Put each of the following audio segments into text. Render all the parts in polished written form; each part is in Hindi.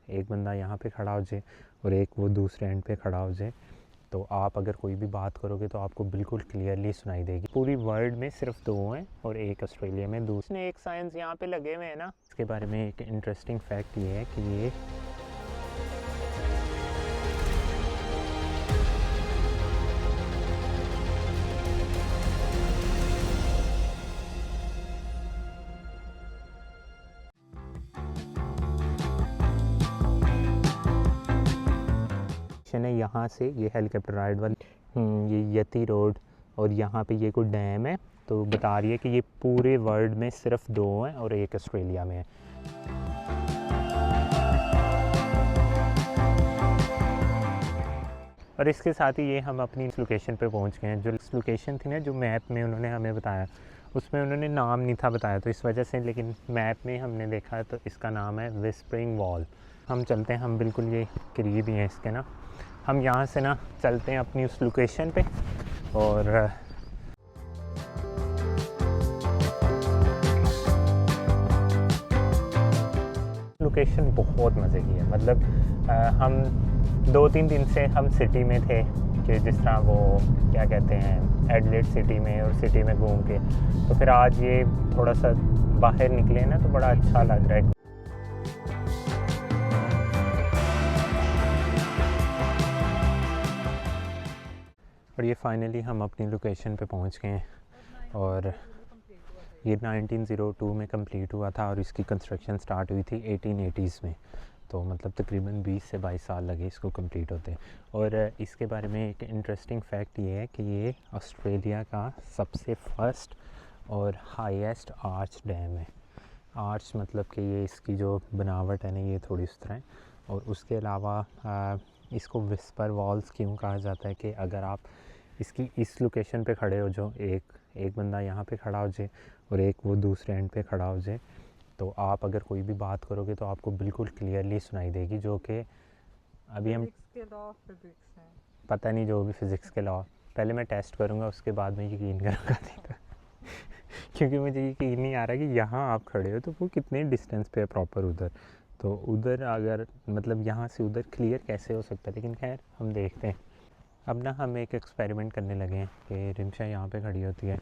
एक बंदा यहाँ पे खड़ा हो जाए और एक वो दूसरे एंड पे खड़ा हो जाए, तो आप अगर कोई भी बात करोगे तो आपको बिल्कुल क्लियरली सुनाई देगी। पूरी वर्ल्ड में सिर्फ 2 हैं और एक ऑस्ट्रेलिया में। दूसरे एक साइंस यहाँ पे लगे हुए हैं ना, इसके बारे में एक इंटरेस्टिंग फैक्ट ये है कि ये है यहाँ से, ये हेलीकॉप्टर राइड वाली, ये यती रोड, और यहाँ पे ये कोई डैम है। तो बता रही है कि ये पूरे वर्ल्ड में सिर्फ 2 हैं और एक ऑस्ट्रेलिया में है। और इसके साथ ही ये हम अपनी लोकेशन पे पहुंच गए हैं। जो लोकेशन थी ना, जो मैप में उन्होंने हमें बताया, उसमें उन्होंने नाम नहीं था बताया, तो इस वजह से, लेकिन मैप में हमने देखा तो इसका नाम है विस्परिंग वॉल। हम चलते हैं, हम बिल्कुल ये करीब ही हैं इसके ना। हम यहाँ से ना चलते हैं अपनी उस लोकेशन पे, और लोकेशन बहुत मज़े की है। मतलब हम 2-3 दिन से हम सिटी में थे, कि जिस तरह वो क्या कहते हैं एडिलेड सिटी में, और सिटी में घूम के, तो फिर आज ये थोड़ा सा बाहर निकले ना तो बड़ा अच्छा लग रहा है। और ये फाइनली हम अपनी लोकेशन पे पहुंच गए हैं, और ये 1902 में कंप्लीट हुआ था और इसकी कंस्ट्रक्शन स्टार्ट हुई थी 1880s में। तो मतलब तकरीबन 20 से 22 साल लगे इसको कंप्लीट होते। और इसके बारे में एक इंटरेस्टिंग फैक्ट ये है कि ये ऑस्ट्रेलिया का सबसे फर्स्ट और हाईएस्ट आर्च डैम है। आर्च मतलब कि ये इसकी जो बनावट है ना, ये थोड़ी इस तरह है। और उसके अलावा इसको विस्पर वॉल्स क्यों कहा जाता है, कि अगर आप इसकी इस लोकेशन पे खड़े हो, जो एक बंदा यहाँ पे खड़ा हो जाए और एक वो दूसरे एंड पे खड़ा हो जाए, तो आप अगर कोई भी बात करोगे तो आपको बिल्कुल क्लियरली सुनाई देगी। जो कि अभी हम पता नहीं, जो भी फ़िज़िक्स के लॉ, पहले मैं टेस्ट करूँगा उसके बाद मैं यकीन करूँगा क्योंकि मुझे यकीन नहीं आ रहा कि यहाँ आप खड़े हो तो वो कितने डिस्टेंस पे है प्रॉपर उधर। तो उधर अगर मतलब यहाँ से उधर क्लियर कैसे हो सकता है, लेकिन खैर हम देखते हैं। अब ना हम एक एक्सपेरिमेंट करने लगे हैं कि रिमशा यहाँ पे खड़ी होती है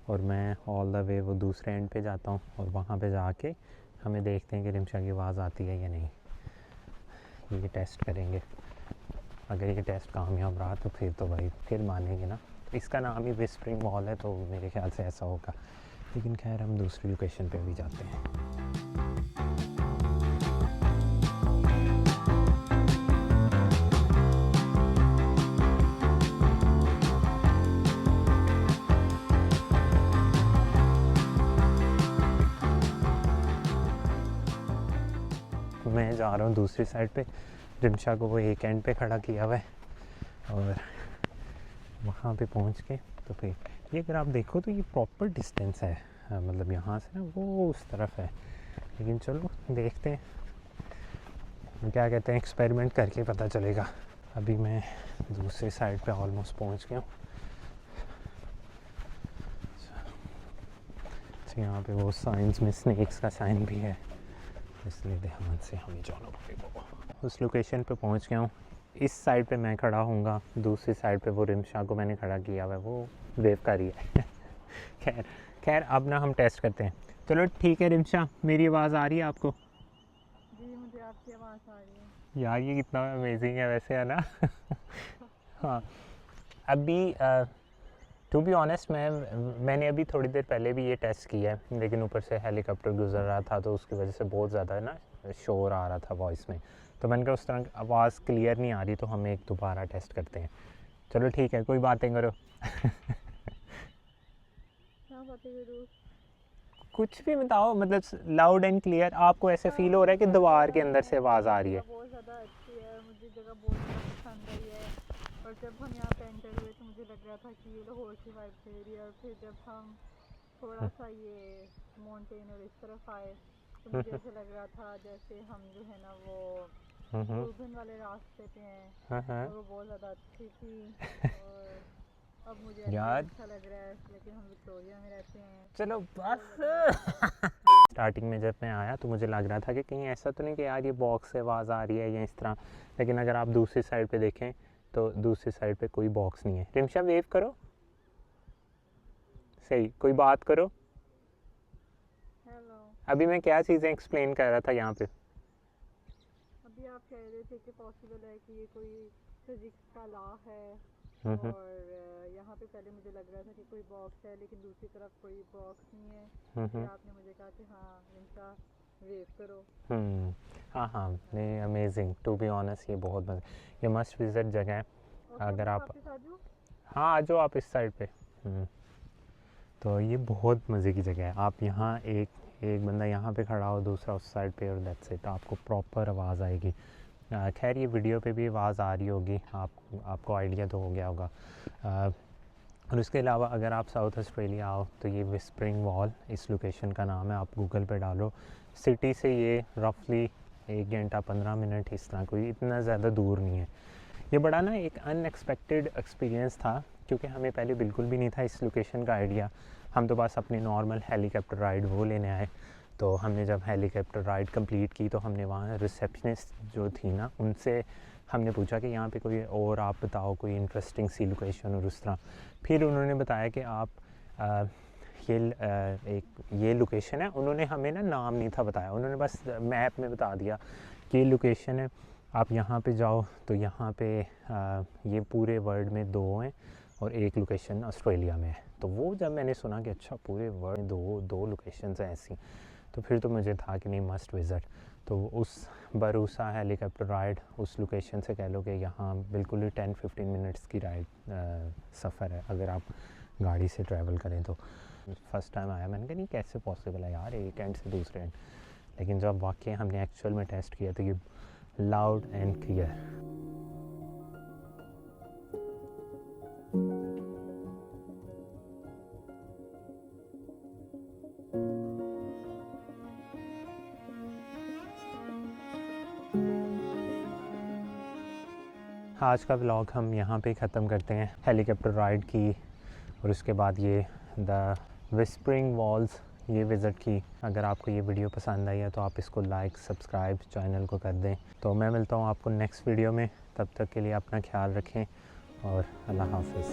और मैं ऑल द वे वो दूसरे एंड पे जाता हूँ, और वहाँ पे जाके हमें देखते हैं कि रिमशा की आवाज़ आती है या नहीं। ये टेस्ट करेंगे। अगर ये टेस्ट कामयाब रहा तो फिर तो भाई फिर मानेंगे ना। इसका नाम ही विस्परिंग वॉल है, तो मेरे ख्याल से ऐसा होगा। लेकिन खैर हम दूसरी लोकेशन पे भी जाते हैं। मैं जा रहा हूँ दूसरी साइड पे। रिमशा को वो एक एंड पे खड़ा किया हुआ है, और वहाँ पे पहुँच के तो फिर ये अगर आप देखो तो ये प्रॉपर डिस्टेंस है, मतलब यहाँ से ना वो उस तरफ है। लेकिन चलो देखते हैं, क्या कहते हैं, एक्सपेरिमेंट करके पता चलेगा। अभी मैं दूसरी साइड पे ऑलमोस्ट पहुँच गया हूँ। यहाँ पे वो साइंस में स्नेक्स का साइन भी है, इसलिए ध्यान से हमें जाना पड़ेगा। उस लोकेशन पे पहुँच गया हूँ। इस साइड पे मैं खड़ा हूँगा, दूसरी साइड पे वो रिमशा को मैंने खड़ा किया हुआ है, वो वेव कर रही है खैर खैर अब ना हम टेस्ट करते हैं। चलो ठीक है रिमशा, मेरी आवाज़ आ रही है आपको? जी मुझे आपकी आवाज़ आ रही है। यार ये कितना अमेजिंग है वैसे, है ना हाँ, अभी टू बी ऑनेस्ट मैंने अभी थोड़ी देर पहले भी ये टेस्ट किया है, लेकिन ऊपर से हेलीकॉप्टर गुजर रहा था तो उसकी वजह से बहुत ज़्यादा ना शोर आ रहा था वॉइस में। तो मैंने कहा उस तरह आवाज़ क्लियर नहीं आ रही, तो हम एक दोबारा टेस्ट करते हैं। चलो ठीक है, कोई बातें करो क्या बातें करूँ? कुछ भी बताओ, मतलब लाउड एंड क्लियर। आपको ऐसे फील हो रहा है कि दीवार के अंदर से आवाज़ आ रही है? जगह बहुत ज़्यादा अच्छी है, मुझे जगह बहुत ज़्यादा पसंद आई है। और जब हम यहाँ पे एंटर हुए तो मुझे लग रहा था कि ये लाहौर की वाइब्स दे रही है। और फिर जब हम थोड़ा सा ये माउंटेन और इस तरफ आए तो मुझे ऐसे लग रहा था जैसे हम जो है ना वो दुल्हन वाले रास्ते पे हैं, और वो बहुत ज़्यादा अच्छी थी। और अब मुझे यार अच्छा लग रहा है, लेकिन हम विक्टोरिया में रहते हैं। चलो बहुत ज़्यादा बस स्टार्टिंग में जब मैं आया तो मुझे लग रहा था कि कहीं ऐसा तो नहीं कि यार ये बॉक्स से आवाज़ आ रही है या इस तरह, लेकिन अगर आप दूसरी साइड पे देखें तो दूसरी साइड पे कोई बॉक्स नहीं है। रिमशा वेव करो, सही, कोई बात करो। हेलो। अभी मैं क्या चीज़ें एक्सप्लेन कर रहा था यहाँ पे? अभी आप कह रहे थे कि पॉसिबल है कि ये कोई फिजिक्स का लॉ है, हम्म और यहाँ पे पहले मुझे लग रहा था कि कोई बॉक्स है लेकिन दूसरी तरफ कोई बॉक्स नहीं है। फिर हम्म आपने मुझे कहा कि हाँ रिमशा वेव करो। हाँ हाँ, नहीं अमेजिंग टू बी ऑनेस्ट, ये बहुत मज़ा, ये मस्ट विज़िट जगह है। ओके, अगर मैं आप, वापस आ जाऊँ? हाँ आ जाओ आप इस साइड पे। तो ये बहुत मज़े की जगह है। आप यहाँ एक एक बंदा यहाँ पे खड़ा हो, दूसरा उस साइड पे, और दैट्स इट, आपको प्रॉपर आवाज़ आएगी। खैर ये वीडियो पे भी आवाज़ आ रही होगी, आपको आइडिया तो हो गया होगा। और उसके अलावा अगर आप साउथ ऑस्ट्रेलिया आओ तो ये विस्परिंग वॉल इस लोकेशन का नाम है, आप गूगल पे डालो। सिटी से ये रफली 1 घंटा 15 मिनट, इस तरह, कोई इतना ज़्यादा दूर नहीं है। ये बड़ा ना एक अनएक्सपेक्टेड एक्सपीरियंस था, क्योंकि हमें पहले बिल्कुल भी नहीं था इस लोकेशन का आइडिया। हम तो बस अपनी नॉर्मल हेलीकॉप्टर राइड वो लेने आए। तो हमने जब हेलीकॉप्टर राइड कंप्लीट की तो हमने वहाँ रिसेप्शनिस्ट जो थी ना, उनसे हमने पूछा कि यहाँ पे कोई और आप बताओ कोई इंटरेस्टिंग सी लोकेशन और उस तरह। फिर उन्होंने बताया कि आप एक ये लोकेशन है। उन्होंने हमें ना नाम नहीं था बताया, उन्होंने बस मैप में बता दिया कि ये लोकेशन है, आप यहाँ पे जाओ। तो यहाँ पे ये पूरे वर्ल्ड में 2 हैं और एक लोकेशन ऑस्ट्रेलिया में है। तो वो जब मैंने सुना कि अच्छा पूरे वर्ल्ड में दो लोकेशंस हैं ऐसी, तो फिर तो मुझे था कि नहीं मस्ट विज़िट। तो उस भरोसा हेलीकॉप्टर राइड उस लोकेशन से कह लो कि यहाँ बिल्कुल ही 10-15 मिनट्स की राइड सफ़र है अगर आप गाड़ी से ट्रैवल करें तो। फर्स्ट टाइम आया, मैंने कहा नहीं कैसे पॉसिबल है यार एक एंड से दूसरे एंड, लेकिन जब वाकई हमने एक्चुअल में टेस्ट किया तो ये लाउड एंड क्लियर। आज का व्लॉग हम यहाँ पे ख़त्म करते हैं, हेलीकॉप्टर राइड की और उसके बाद ये द विस्परिंग वॉल्स ये विज़िट की। अगर आपको ये वीडियो पसंद आई है तो आप इसको लाइक सब्सक्राइब चैनल को कर दें। तो मैं मिलता हूँ आपको नेक्स्ट वीडियो में, तब तक के लिए अपना ख्याल रखें और अल्लाह हाफ़िज़।